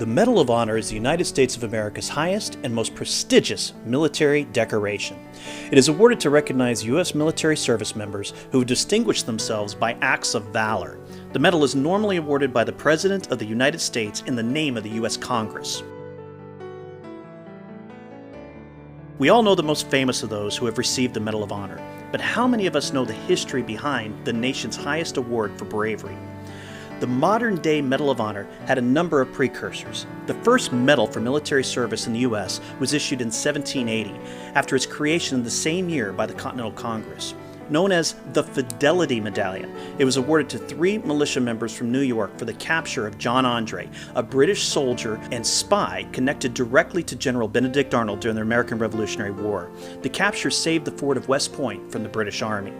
The Medal of Honor is the United States of America's highest and most prestigious military decoration. It is awarded to recognize U.S. military service members who have distinguished themselves by acts of valor. The medal is normally awarded by the President of the United States in the name of the U.S. Congress. We all know the most famous of those who have received the Medal of Honor, but how many of us know the history behind the nation's highest award for bravery? The modern-day Medal of Honor had a number of precursors. The first medal for military service in the U.S. was issued in 1780, after its creation in the same year by the Continental Congress. Known as the Fidelity Medallion, it was awarded to 3 militia members from New York for the capture of John Andre, a British soldier and spy connected directly to General Benedict Arnold during the American Revolutionary War. The capture saved the fort of West Point from the British Army.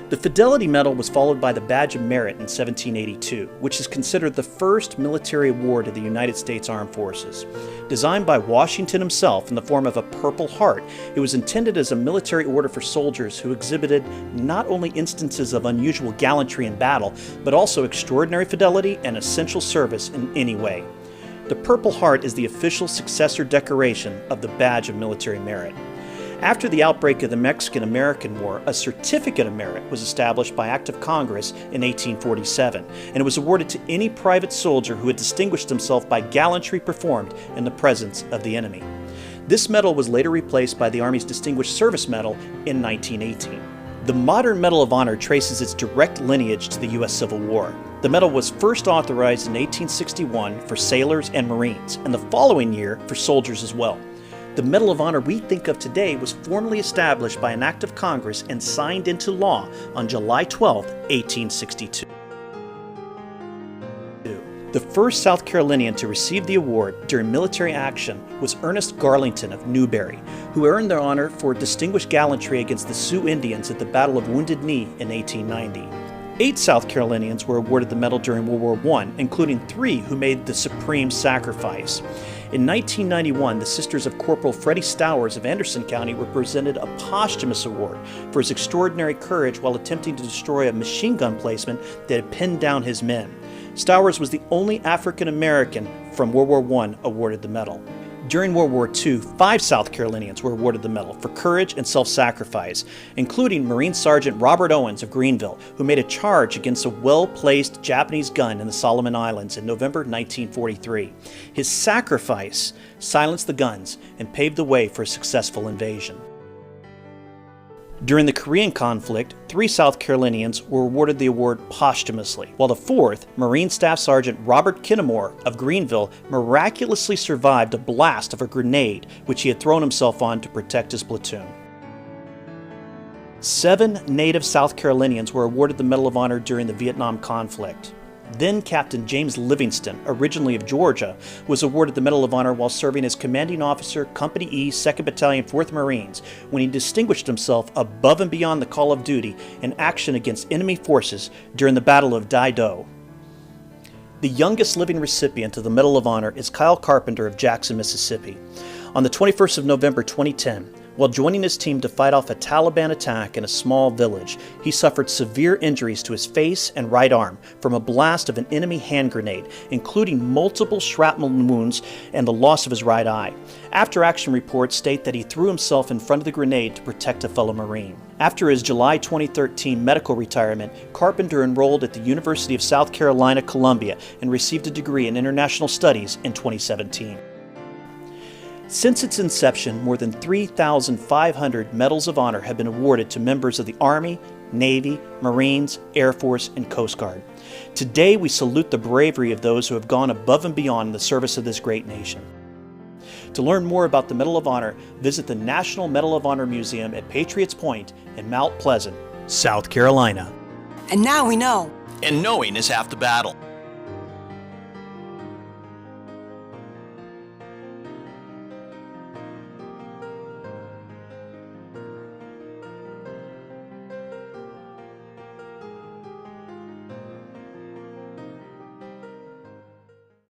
The Fidelity Medal was followed by the Badge of Merit in 1782, which is considered the first military award of the United States Armed Forces. Designed by Washington himself in the form of a Purple Heart, it was intended as a military order for soldiers who exhibited not only instances of unusual gallantry in battle, but also extraordinary fidelity and essential service in any way. The Purple Heart is the official successor decoration of the Badge of Military Merit. After the outbreak of the Mexican-American War, a Certificate of Merit was established by Act of Congress in 1847, and it was awarded to any private soldier who had distinguished himself by gallantry performed in the presence of the enemy. This medal was later replaced by the Army's Distinguished Service Medal in 1918. The modern Medal of Honor traces its direct lineage to the U.S. Civil War. The medal was first authorized in 1861 for sailors and Marines, and the following year for soldiers as well. The Medal of Honor we think of today was formally established by an act of Congress and signed into law on July 12, 1862. The first South Carolinian to receive the award during military action was Ernest Garlington of Newberry, who earned the honor for distinguished gallantry against the Sioux Indians at the Battle of Wounded Knee in 1890. 8 South Carolinians were awarded the medal during World War I, including 3 who made the supreme sacrifice. In 1991, the Sisters of Corporal Freddie Stowers of Anderson County were presented a posthumous award for his extraordinary courage while attempting to destroy a machine gun placement that had pinned down his men. Stowers was the only African American from World War I awarded the medal. During World War II, 5 South Carolinians were awarded the medal for courage and self-sacrifice, including Marine Sergeant Robert Owens of Greenville, who made a charge against a well-placed Japanese gun in the Solomon Islands in November 1943. His sacrifice silenced the guns and paved the way for a successful invasion. During the Korean conflict, 3 South Carolinians were awarded the award posthumously, while the 4th, Marine Staff Sergeant Robert Kinnamore of Greenville, miraculously survived a blast of a grenade which he had thrown himself on to protect his platoon. 7 native South Carolinians were awarded the Medal of Honor during the Vietnam conflict. Then Captain James Livingston, originally of Georgia, was awarded the Medal of Honor while serving as Commanding Officer, Company E, 2nd Battalion, 4th Marines, when he distinguished himself above and beyond the call of duty in action against enemy forces during the Battle of Dai Do. The youngest living recipient of the Medal of Honor is Kyle Carpenter of Jackson, Mississippi. On the 21st of November 2010, while joining his team to fight off a Taliban attack in a small village, he suffered severe injuries to his face and right arm from a blast of an enemy hand grenade, including multiple shrapnel wounds and the loss of his right eye. After-action reports state that he threw himself in front of the grenade to protect a fellow Marine. After his July 2013 medical retirement, Carpenter enrolled at the University of South Carolina, Columbia, and received a degree in International Studies in 2017. Since its inception, more than 3,500 Medals of Honor have been awarded to members of the Army, Navy, Marines, Air Force, and Coast Guard. Today, we salute the bravery of those who have gone above and beyond in the service of this great nation. To learn more about the Medal of Honor, visit the National Medal of Honor Museum at Patriots Point in Mount Pleasant, South Carolina. And now we know. And knowing is half the battle.